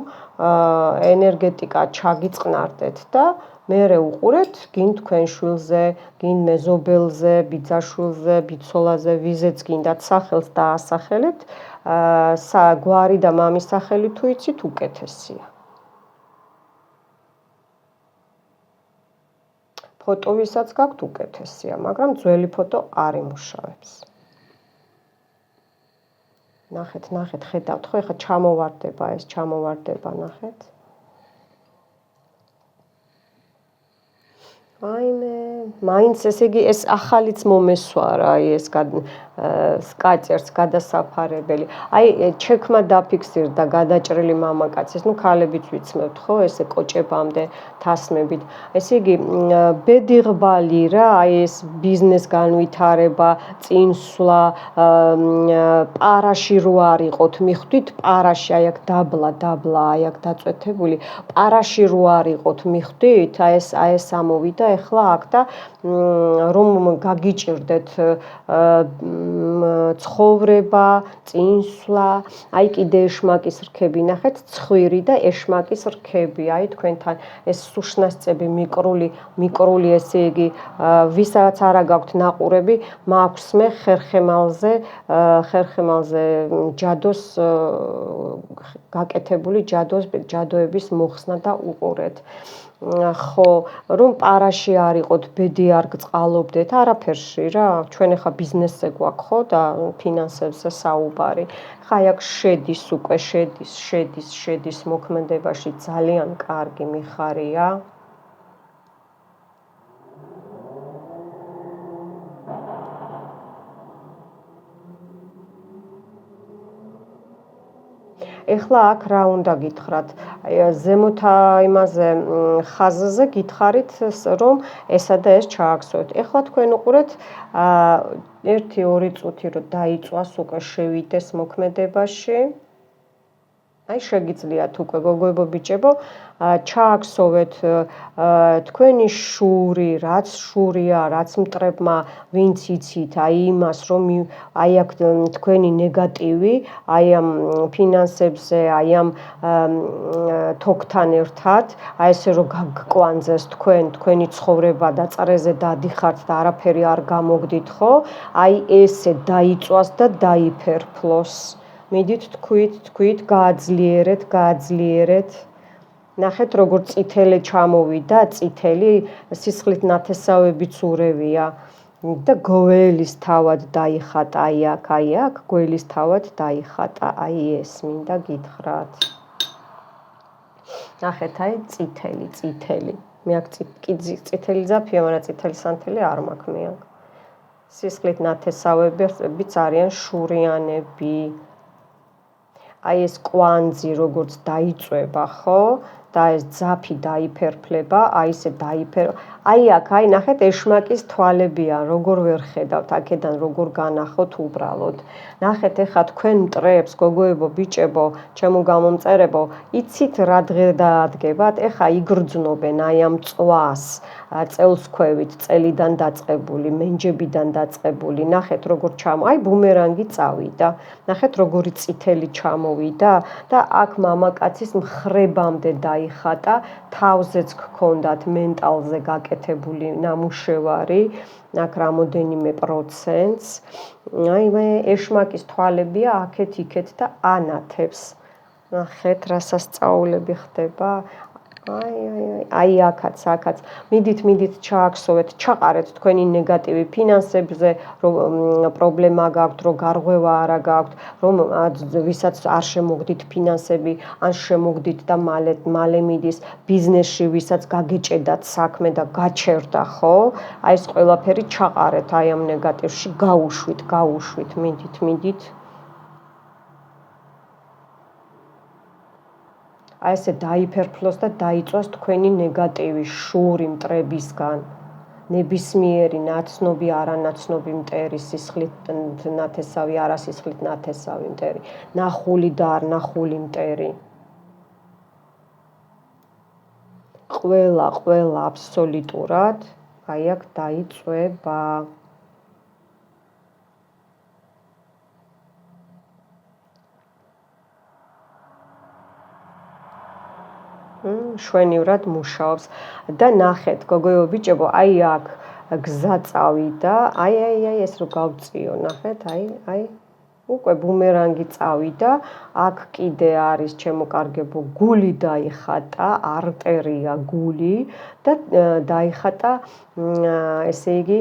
ენერგეტიკა ჩაგიწყნარდეთ და მერე უყურეთ, გინ თქვენ შვილზე, გინ მეზობელზე, ბიძაშვილზე, ბიცოლაზე, ვიზეც გინდათ სახელს დაასახელებთ, გვარი და მამის სახელი თუ იცით, უკეთესია. ფოტო ვისაც გაქვთ უკეთესია, მაგრამ ძველი ფოტო არ იმუშავებს. ნახეთ, ხედავთ ხო, ეხლა ჩამოვარდება, ნახეთ. მაინც ესე იგი ეს ახალიც მომესვარა აი ეს სკაჭერს გადასაფარებელი. აი ჩექმა დაფიქსირდა გადაჭრილი მამაკაცის, ნუ ქალებიც ვიცმევთ ხო, ესე კოჭებამდე თასმებით. ესე იგი ბედიღბალი რა, აი ეს ბიზნეს განვითარება, წინსვლა, პარაში რო არ იყოთ, მიხვდით, პარაში აი აქ დაბლა, აი აქ დაწვეთებული, პარაში რო არ იყოთ, მიხვდით, აი ეს ამოვიდა ეხლა აქ და რომ გაგიჭირდეთ ცხოვრება, წინსვლა, აი კიდე ეშმაკის რქები, ნახეთ, ცხვირი და ეშმაკის რქები, აი თქვენთან ეს სუშნასწები მიკრული ესე იგი, ვისაც არა გაქვთ ნაყურები, მაქვს მე ხერხემალზე ჯადოს გაკეთებული ჯადოების მოხსნა და უყურეთ. ხო, რომ პარაში არ იყოთ, ბედი არ გწყალობდეთ, არაფერში რა, ჩვენ ახლა ბიზნესზე გვაქვს ხო და ფინანსებზე საუბარი. ხა აი აქ შედის მოქმედებაში ძალიან კარგი მიხარია. ეხლა აქ რა უნდა გითხრათ? ზემოთ იმაზე ხაზზე გითხარით, რომ ესა და ეს ჩააქცევთ. ეხლა თქვენ უყურეთ 1-2 წუთი რომ დაიწვას უკვე შევიდეს მოქმედებაში. აი შეგიძლიათ უკვე გოგოებო ბიჭებო ჩააქსოვეთ თქვენი შური, რაც შურია, რაც მტრებმა ვინც იცით, აი იმას რომ აი აქ თქვენი ნეგატივი, აი ამ ფინანსებზე, აი ამ თოქთან ერთად, აი ესე რომ გაგკვანძეს თქვენი ცხოვრება და წრეზე დადიხართ და არაფერი არ გამოგდით, ხო? აი ესე დაიწვას და დაიფერფლოს. მიდით თქვით, გააძლიერეთ. ნახეთ როგორ წითელი ჩამოვიდა, წითელი სისხლით ნათესავებიც ურევია და გველის თავად დაიხატა, აი აქ, გველის თავად დაიხატა, აი ეს მინდა გითხრათ. ნახეთ, აი წითელი. მე აქ წითელი ძაფია, მაგრამ წითელი სანთელი არ მაქვს მე აქ. სისხლით ნათესავებიც არიან შურიანები. აი ეს კვანძი როგორც დაიწვება, ხო? და ეს ძაფი დაიფერფლება, აი ესე აი აქ, აი ნახეთ ეშმაკის თვალებია, როგორ ვერ ხედავთ, აქედან როგორ განახოთ უბრალოდ. ნახეთ ეხლა თქვენ მტრებს, გოგოებო, ბიჭებო, ჩემო გამომწერებო, იცით რა დღე დაადგებათ? ეხლა იგრძნობენ აი ამ წვას, წელსქვევით, წელიდან დაწყებული, მენჯებიდან დაწყებული. ნახეთ როგორ აი ბუმერანგი წავიდა. ნახეთ როგორი წითელი ჩამოვიდა და აქ მამაკაცის მხრებამდე დაიხატა, თავზეც გქონდათ მენტალზე გაკეთებული ნამუშევარი, აქ რამოდენიმე პროცენტს. აი ეშმაკის თვალებია აქეთ-იქეთ და ანათებს. ნახეთ რა სასწაულები ხდება. აი აქაც. მიდით ჩააქსოვეთ, ჩაყარეთ თქვენი ნეგატივი ფინანსებზე, რომ პრობლემა გაქვთ, რომ გარღვევა არა გაქვთ, რომ ვისაც არ შემოგდით ფინანსები, ან შემოგდით და მალე მიდის ბიზნესში, ვისაც გაგეჭედათ საქმე და გაჩერდა, ხო? აი ეს ყველაფერი ჩაყარეთ აი ამ ნეგატივში, გაუშვით, მიდით. აი ესე დაიფერფლოს და დაიწვას თქვენი ნეგატივი შური მტრებისგან. ნებისმიერი ნაცნობი, არანაცნობი მტერი, სისხლით ნათესავი, არასისხლით ნათესავი მტერი, ნახული და არ ნახული მტერი. ყველა აბსოლუტურად აი აქ დაიწვება. შვენივრად მუშაობს და ნახეთ გოგოებო ბიჭებო, აი აქ გზა წავიდა, აი ეს რო გავწიო, ნახეთ, აი უკვე ბუმერანგი წავიდა, აქ კიდე არის ჩემო კარგებო, გული დაიხატა, არტერია გული და დაიხატა ესე იგი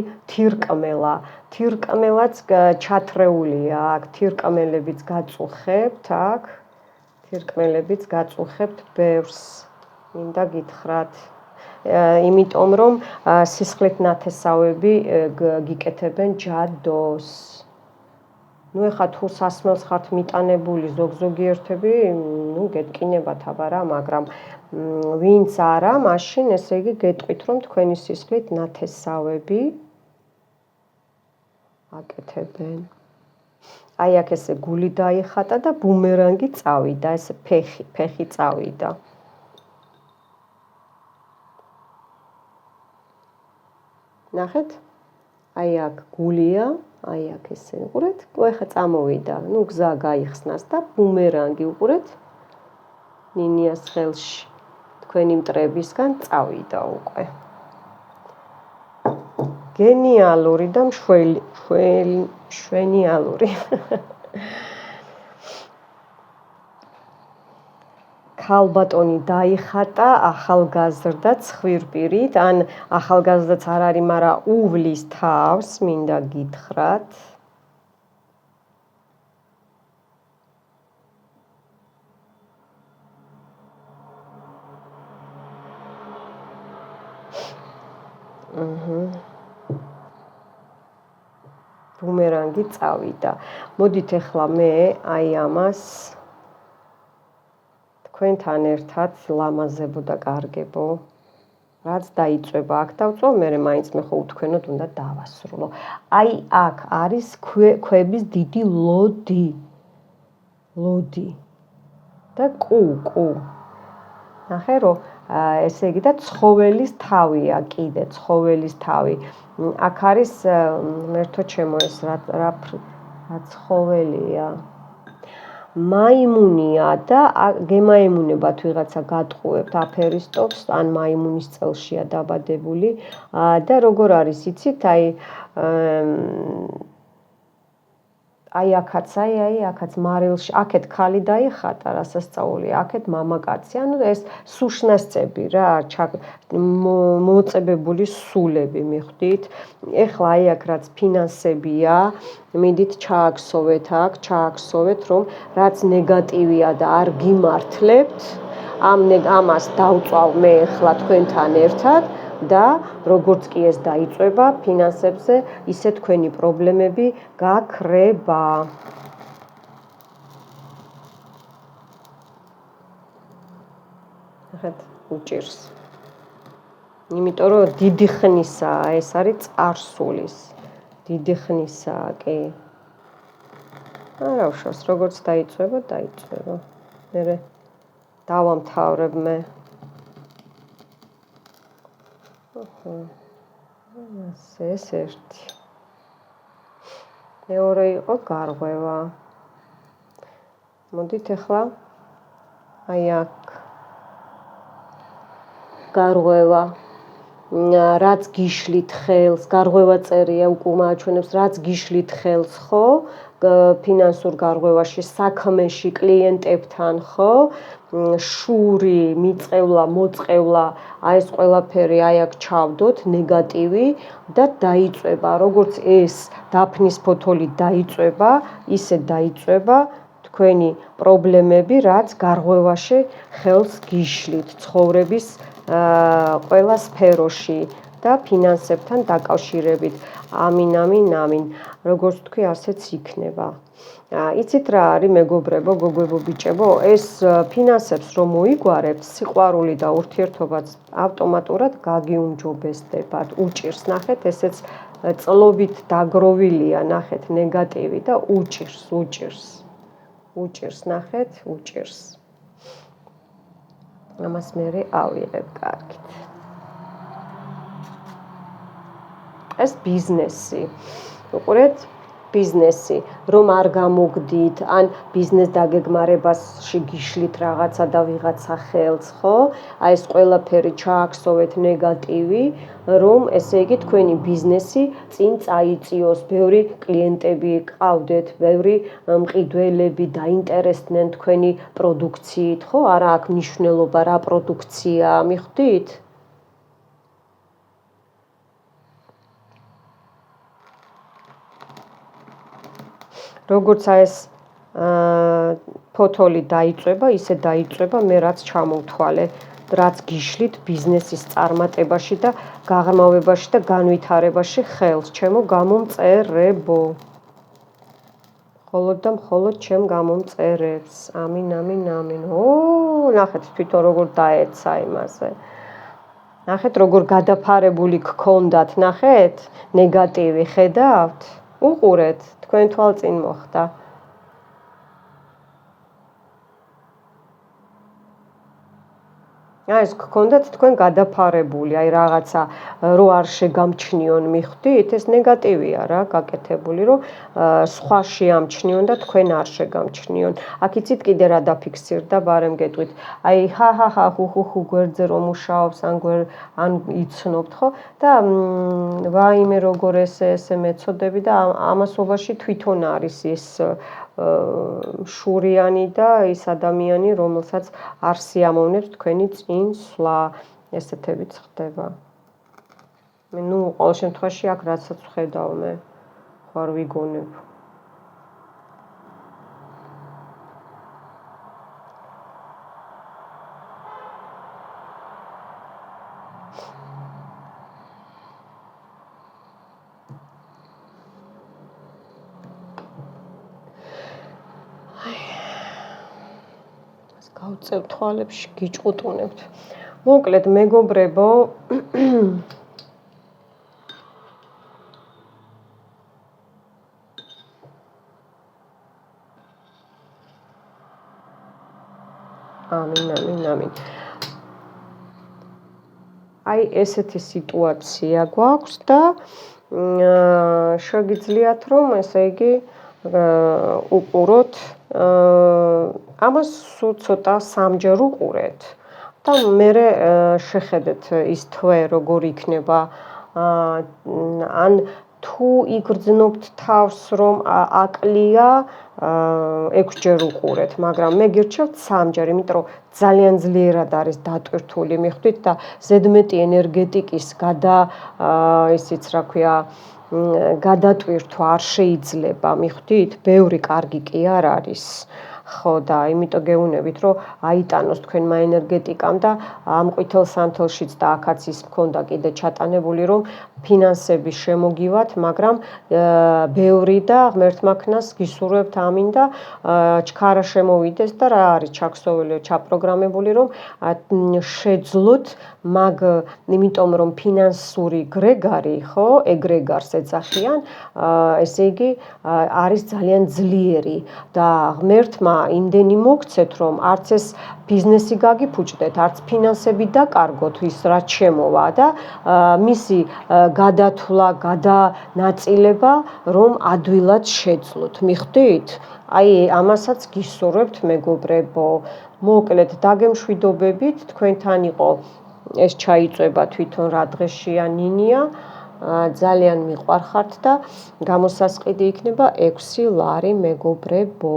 თირკმელაც ჩათრეულია აქ, თირკმელებიც გაწუხებთ აქ, ბევრს. მინდა გითხრათ, იმიტომ რომ სისხლით ნათესავები გიკეთებენ ჯადოს. ნუ ეხლა თუ სასმელს ხართ მიტანებული ზოგიერთები, ნუ გეტკინებათ აბარა, მაგრამ ვინც არა, მაშინ ესე იგი გეტყვით რომ თქვენი სისხლით ნათესავები აკეთებენ. აი აქ ესე გული დაიხატა და ბუმერანგი წავიდა, ეს ფეხი წავიდა. ნახეთ? აი აქ გულია, აი აქ ესე უყურეთ, ეხლა წამოვიდა, ნუ გზა გაიხსნას და ბუმერანგი უყურეთ. ნინიას ხელში თქვენი მტრებისგან წავიდა უკვე. გენიალური და მშვენიალური. ქალბატონი დაიხატა ახალგაზრდა ცხვირპირით, ან ახალგაზრდაც არ არის, მაგრამ უვლის თავს, მინდა გითხრათ. ბუმერანგი წავიდა. მოდით ახლა მე აი ამას თქვენთან ერთად ლამაზებო და კარგებო, რაც დაიწვება აქ დავწვო, მე მაინც მე ხო უთქვენოდ უნდა დავასრულო. აი აქ არის ქვების დიდი ლოდი და კუ. ნახე რომ ესე იგი და ცხოველის თავია კიდე, ცხოველის თავი. აქ არის მერთო ჩემო ეს რა ცხოველია. მაიმუნია და გემაიმუნებათ ვიღაცა გატყუებთ აფერისტობს, ან მაიმუნის წელშია დაბადებული და როგორ არის იცით, აი აქაც მარილში, აქეთ ხალი დაიხატა, რასასწაულია, აქეთ მამაკაცი, ანუ ეს სუშნასწები რა, მოწებებული სულები მიხვდით. ეხლა აი აქ რაც ფინანსებია, მიდით ჩააქსოვეთ, რომ რაც ნეგატივია და არ გიმართლებთ, ამას დავწვავ მე ეხლა თქვენთან ერთად და როგორც კი ეს დაიწვება ფინანსებზე, ისე თქვენი პრობლემები გაქრება. ნახეთ, უჭირს. იმიტომ რომ დიდი ხნისაა, ეს არის წარსულის. დიდი ხნისაა, კი. არა უშავს, როგორც დაიწვება, დაიწვება. მერე დავამთავრებ მე. ეს ერთი. მეორე იყო გარღვევა. მოდით ახლა აი აქ გარღვევა. რაც გიშლით ხელს, გარღვევა წერია უკვე მაჩვენებს, რაც გიშლით ხელს, ხო? ფინანსურ გარღვევაში, საქმეში, კლიენტებთან, ხო? შური, მიწევლა, მოწყევლა, აი ეს ყველაფერი აი აქ ჩავდოთ, ნეგატივი და დაიწვება, როგორც ეს დაფნის ფოთოლი დაიწვება, ისე დაიწვება თქვენი პრობლემები, რაც გარღვევაში ხელს გიშლით, ცხოვრების ყველა სფეროში და ფინანსებთან დაკავშირებით. ამინ, ამინ, ამინ. როგორც თქვი, ასეც იქნება. იცით რა არის მეგობრებო, გოგოებო, ბიჭებო, ეს ფინანსებს რომ მოიგვარებთ, სიყვარული და ურთიერთობაც ავტომატურად გაგიუმჯობესდებათ. უჭირს, ნახეთ, ესეც წლობით დაგროვილია, ნახეთ, ნეგატივი და უჭირს, უჭირს. უჭირს, ნახეთ, უჭირს. ამას მე ავიღებ კარგით. ეს ბიზნესი. უყურეთ, ბიზნესი, რომ არ გამოგდით, ან ბიზნეს დაგეგმარებაში გიშლით რაღაცა და ვიღაცა ხელს, ხო? აი ეს ყველაფერი ჩააქსოვეთ ნეგატივი, რომ ესე იგი თქვენი ბიზნესი წინ წაიწიოს, ბევრი კლიენტები გყავდეთ, ბევრი მყიდველები დაინტერესდნენ თქვენი პროდუქციით, ხო? არა აქვს მნიშვნელობა რა პროდუქციაა, მიხვდით? როგორც აი ეს ფოთოლი დაიწვება, ისე დაიწვება მე რაც ჩამოვთვალე, რაც გიშლით ბიზნესის წარმატებაში და გაღრმავებაში და განვითარებაში ხელს, ჩემო გამომწერებო. მხოლოდ და მხოლოდ ჩემ გამომწერებს. ამინ, ამინ, ამინ. ნახეთ თვითონ როგორ დაეცა იმაზე. ნახეთ როგორ გადაფარებული გქონდათ, ნახეთ? ნეგატივი ხედავთ? უყურეთ, თქვენ თვალწინ მოხდა. აი ეს გქონდათ თქვენ გადაფარებული, აი რაღაცა რო არ შეგამჩნიონ, მიხვდით? ეს ნეგატივია რა, გაკეთებული, რომ სხვა შეამჩნიონ და თქვენ არ შეგამჩნიონ. აქ იცით კიდე რა დაფიქსირდა, ბარემ გეტყვით. აი ჰაჰაჰა, ხუხუხუ გვერდზე რომ მუშაობს, ან იცნობთ, ხო? და ვაიმე როგორ ესე მეწოდები და ამასობაში თვითონ არის ის შურიანი და ის ადამიანი, რომელსაც არ სიამოვნებს თქვენი წინსვლა, ესეთებიც ხდება. ნუ ყოველ შემთხვევაში აქ რასაც ვხედავ მე, ხარ ვიგონებ. გავწევ თვალებში, გიჭყუტუნებთ. მოკლედ, მეგობრებო, ამინ, ამინ, ამინ. აი ესეთი სიტუაცია გვაქვს და შეგიძლიათ რომ ესე იგი უყუროთ ამას სულ ცოტა სამჯერ უყურეთ და მერე შეხედეთ ის თვე როგორ იქნება ან თუ იგრძნობთ თავს რომ აკლია 6 ჯერ უყურეთ, მაგრამ მე გირჩევთ 3 ჯერ, იმიტომ რომ ძალიან ძლიერად არის დატვირთული, მიხვდით და ზედმეტი ენერგეტიკის ისიც რა ქვია გადატვირთვა არ შეიძლება, მიხვდით? ბევრი კარგი კი არ არის. ხო და იმიტომ გეუნებით რომ აიტანოს თქვენმა ენერგეტიკამ და ამ ყვითელ სანთელშიც და აქაც ის მქონდა კიდე ჩატანებული რომ ფინანსების შემოგივათ, მაგრამ ბევრი და ღმერთმა ქნას გისურვებთ ამინ და ჩქარა შემოვიდეს და რა არის ჩაქსოვილი, ჩაპროგრამებული რომ შეძლოთ მაგ იმიტომ რომ ფინანსური გრეგარი, ხო, ეგრეგარს ეძახიან, ესე იგი არის ძალიან ძლიერი და ღმერთმა იმდენი მოგცეთ რომ არც ეს ბიზნესი გაგიფუჭდეთ, არც ფინანსები დაკარგოთ ის რაც შემოვა და მისი გადათვლა, გადანაწილება რომ ადვილად შეძლოთ. მიხვდით? აი ამასაც გისურვებთ მეგობრებო. მოკლედ დაგემშვიდობებით, თქვენთან იყო ეს ჩაიწვება თვითონ რა დღეშია ნინია. ძალიან მიყვარხართ და გამოსასყიდი იქნება 6 ლარი მეგობრებო.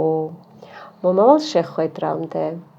მომავალ შეხვედრამდე.